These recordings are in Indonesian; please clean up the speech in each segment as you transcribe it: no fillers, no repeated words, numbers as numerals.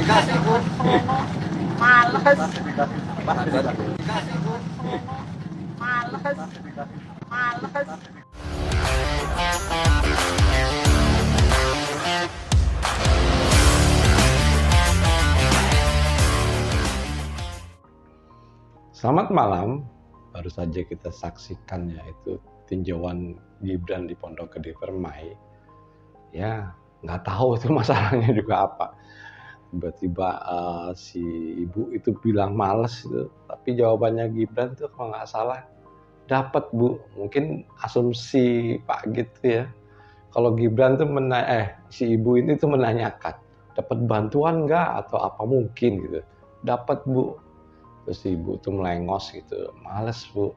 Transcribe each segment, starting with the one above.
Dikasih Bu. Males. Males. Males. Selamat malam, baru saja kita saksikan yaitu tinjauan Gibran di Pondok Gede Permai. Ya, nggak tahu itu masalahnya juga apa. Tiba-tiba si ibu itu bilang males itu, tapi jawabannya Gibran tuh kalau nggak salah dapat Bu. Mungkin asumsi Pak gitu ya. Kalau Gibran tuh si ibu ini tuh menanyakan dapat bantuan nggak atau apa mungkin gitu. Dapat Bu. Terus ibu tuh melengos gitu, males Bu.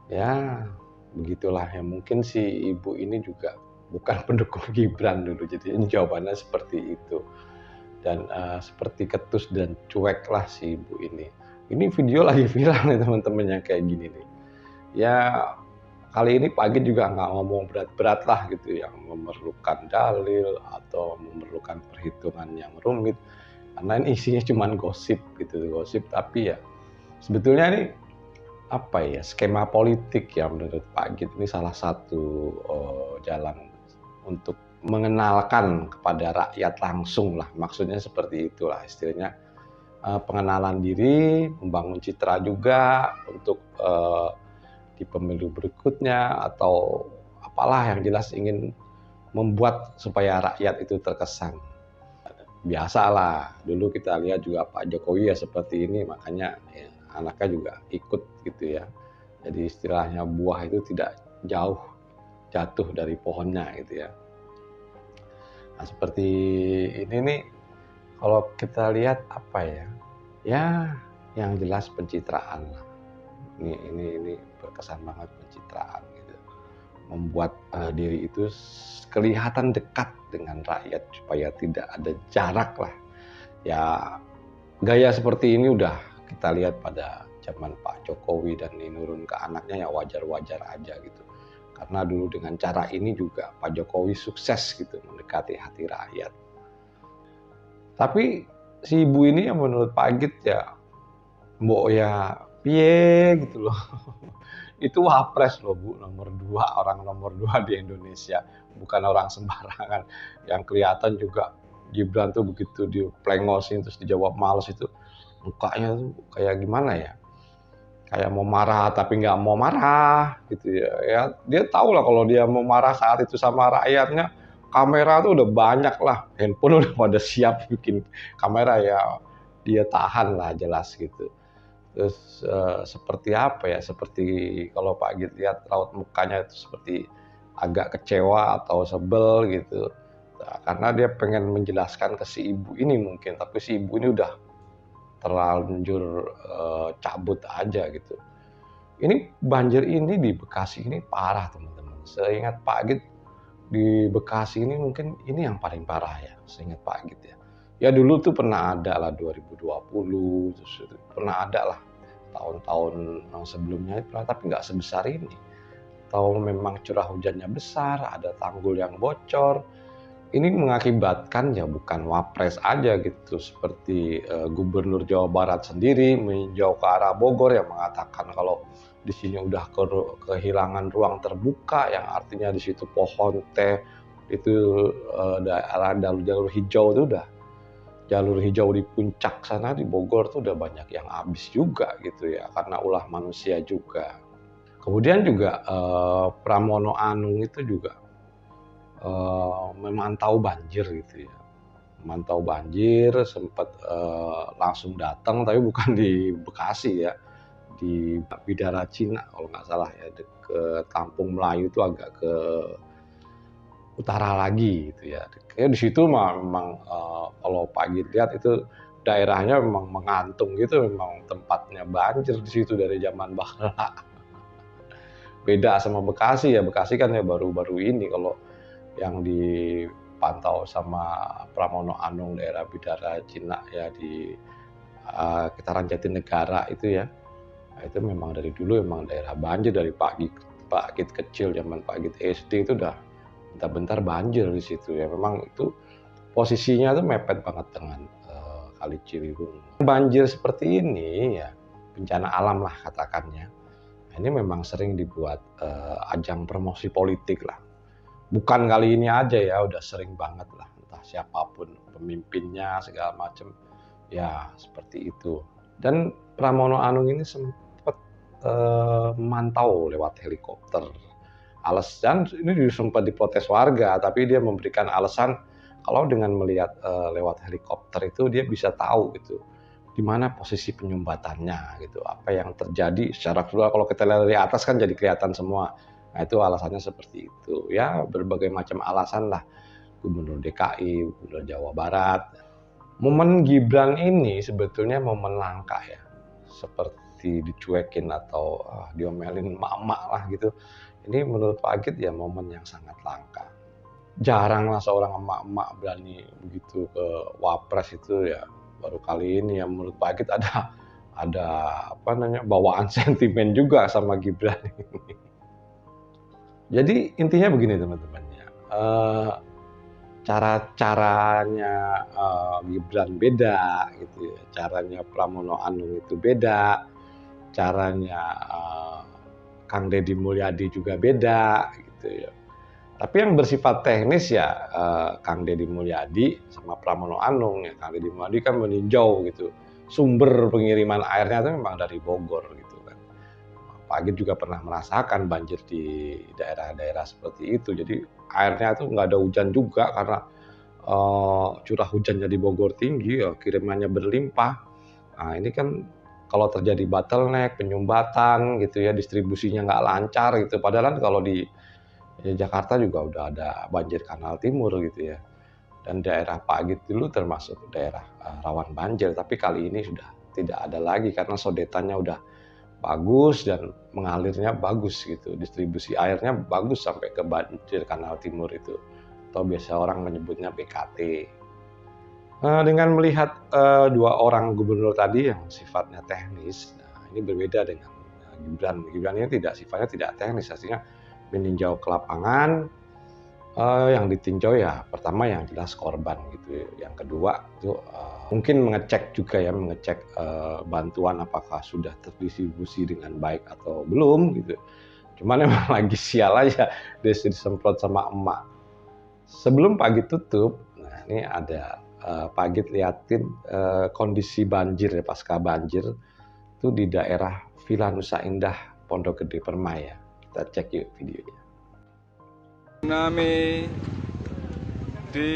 Ya begitulah ya, mungkin si ibu ini juga bukan pendukung Gibran dulu, jadi jawabannya seperti itu. Dan seperti ketus dan cuek lah si ibu ini. Ini video lagi viral nih teman-teman yang kayak gini nih. Ya kali ini pagi juga nggak ngomong berat-berat lah gitu, yang memerlukan dalil atau memerlukan perhitungan yang rumit. Karena ini isinya cuma gosip gitu, gosip tapi ya sebetulnya ini apa ya, skema politik ya menurut Pak Git. Ini salah satu jalan untuk mengenalkan kepada rakyat langsung lah, maksudnya seperti itulah istilahnya, pengenalan diri, membangun citra juga untuk di pemilu berikutnya atau apalah yang jelas ingin membuat supaya rakyat itu terkesan. Biasalah, dulu kita lihat juga Pak Jokowi ya seperti ini, makanya ya, anaknya juga ikut gitu ya. Jadi istilahnya buah itu tidak jauh jatuh dari pohonnya gitu ya. Nah seperti ini nih, kalau kita lihat apa ya, ya yang jelas pencitraan lah. Ini berkesan banget pencitraan gitu. Membuat diri itu kelihatan dekat dengan rakyat supaya tidak ada jarak lah. Ya gaya seperti ini udah kita lihat pada zaman Pak Jokowi dan ini nurun ke anaknya ya wajar-wajar aja gitu. Karena dulu dengan cara ini juga Pak Jokowi sukses gitu mendekati hati rakyat. Tapi si ibu ini yang menurut Pak Git ya mbok ya piye gitu loh. Itu wapres loh Bu, orang nomor 2 di Indonesia, bukan orang sembarangan. Yang kelihatan juga Gibran tuh begitu diplengosin terus dijawab males itu, mukanya tuh kayak gimana ya, kayak mau marah tapi nggak mau marah gitu ya. Ya dia tahu lah kalau dia mau marah saat itu sama rakyatnya, kamera tuh udah banyak lah, handphone udah pada siap bikin kamera ya, dia tahan lah jelas gitu. Terus seperti apa ya, seperti kalau Pak Git lihat raut mukanya itu seperti agak kecewa atau sebel gitu. Nah, karena dia pengen menjelaskan ke si ibu ini mungkin, tapi si ibu ini udah terlanjur cabut aja gitu. Ini banjir ini di Bekasi ini parah teman-teman. Seingat Pak Git di Bekasi ini mungkin ini yang paling parah ya, seingat Pak Git ya. Ya dulu tuh pernah ada lah 2020, terus pernah ada lah tahun-tahun yang sebelumnya, tapi nggak sebesar ini. Atau memang curah hujannya besar, ada tanggul yang bocor. Ini mengakibatkan ya bukan wapres aja gitu, seperti Gubernur Jawa Barat sendiri meninjau ke arah Bogor yang mengatakan kalau di sini udah kehilangan ruang terbuka, yang artinya di situ pohon teh itu daerah jalur hijau itu udah, jalur hijau di puncak sana di Bogor tuh udah banyak yang habis juga gitu ya, karena ulah manusia juga. Kemudian juga Pramono Anung itu juga memantau banjir gitu ya. Memantau banjir, sempat langsung datang, tapi bukan di Bekasi ya, di Bidara Cina kalau nggak salah ya, ke Kampung Melayu itu agak ke utara lagi gitu ya. Kayaknya di situ memang kalau Pak Git lihat itu daerahnya memang mengantung gitu, memang tempatnya banjir di situ dari zaman bahla. Beda sama Bekasi ya, Bekasi kan ya baru-baru ini kalau yang dipantau sama Pramono Anung daerah Bidara Cina ya di Kitaran Jatinegara itu ya. Nah, itu memang dari dulu memang daerah banjir dari Pak Git kecil, zaman Pak Git SD itu udah bentar-bentar banjir di situ ya. Memang itu posisinya tuh mepet banget dengan Kali Ciliwung. Banjir seperti ini ya bencana alam lah katakannya. Ini memang sering dibuat ajang promosi politik lah. Bukan kali ini aja ya, udah sering banget lah. Entah siapapun pemimpinnya segala macam. Ya seperti itu. Dan Pramono Anung ini sempat memantau lewat helikopter. Alasan ini sempat diprotes warga, tapi dia memberikan alasan kalau dengan melihat lewat helikopter itu dia bisa tahu gitu di mana posisi penyumbatannya gitu, apa yang terjadi secara keseluruhan. Kalau kita lihat dari atas kan jadi kelihatan semua. Nah itu alasannya seperti itu. Ya berbagai macam alasan lah. Gubernur DKI, Gubernur Jawa Barat. Momen Gibran ini sebetulnya momen langka ya. Seperti dicuekin atau diomelin emak-emak lah gitu. Ini menurut Pak Agit ya momen yang sangat langka. Jarang lah seorang emak-emak berani begitu ke Wapres itu ya. Baru kali ini ya menurut Pak Agit ada apa namanya bawaan sentimen juga sama Gibran ini. Jadi intinya begini teman-teman ya. Caranya Gibran beda gitu ya. Caranya Pramono Anung itu beda. Caranya Kang Deddy Mulyadi juga beda gitu ya. Tapi yang bersifat teknis ya Kang Deddy Mulyadi sama Pramono Anung ya. Kang Deddy Mulyadi kan meninjau gitu. Sumber pengiriman airnya itu memang dari Bogor gitu kan. Pak Agit juga pernah merasakan banjir di daerah-daerah seperti itu. Jadi airnya itu nggak ada hujan juga karena curah hujannya di Bogor tinggi, ya, kirimannya berlimpah. Nah ini kan kalau terjadi bottleneck, penyumbatan gitu ya, distribusinya nggak lancar gitu. Padahal kan kalau di Jakarta juga udah ada banjir kanal timur gitu ya. Dan daerah Pak Agit dulu termasuk daerah rawan banjir, tapi kali ini sudah tidak ada lagi karena sodetannya udah bagus dan mengalirnya bagus gitu. Distribusi airnya bagus sampai ke banjir kanal timur itu. Atau biasa orang menyebutnya BKT. Dengan melihat dua orang gubernur tadi yang sifatnya teknis, nah ini berbeda dengan Gibran. Gibran ini sifatnya tidak teknis, artinya meninjau ke lapangan. Yang ditinjau ya pertama yang jelas korban gitu. Yang kedua itu mungkin mengecek juga ya, mengecek bantuan apakah sudah terdistribusi dengan baik atau belum gitu. Cuman emang lagi sial aja disemprot sama emak. Sebelum Pak Agit tutup, nah ini ada Pak Agit liatin kondisi banjir ya, pasca banjir itu di daerah Villa Nusa Indah, Pondok Gede Permai ya. Kita cek yuk videonya. Tsunami di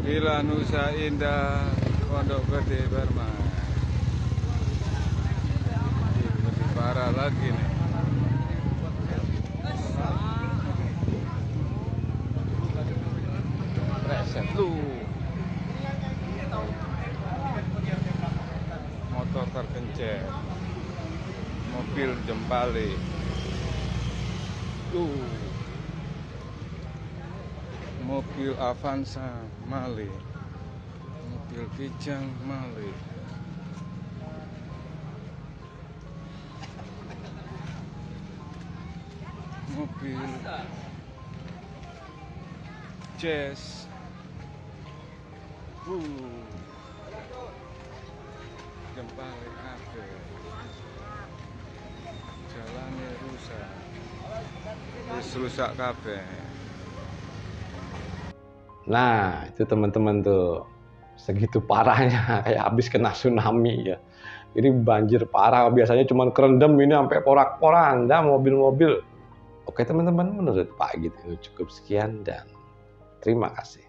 Villa Nusa Indah, Pondok Gede Permai. Lebih parah lagi nih. Reset lu. Motor terkencet. Mobil jempali. Mobil Avanza Mali, mobil Kijang Mali, mobil Jazz, Jempali kafe, jalannya rusak, rusak kafe. Nah, itu teman-teman tuh segitu parahnya kayak habis kena tsunami ya. Ini banjir parah, biasanya cuma kerendam, ini sampai porak-poranda mobil-mobil. Oke teman-teman, menurut Pak Agit itu cukup sekian dan terima kasih.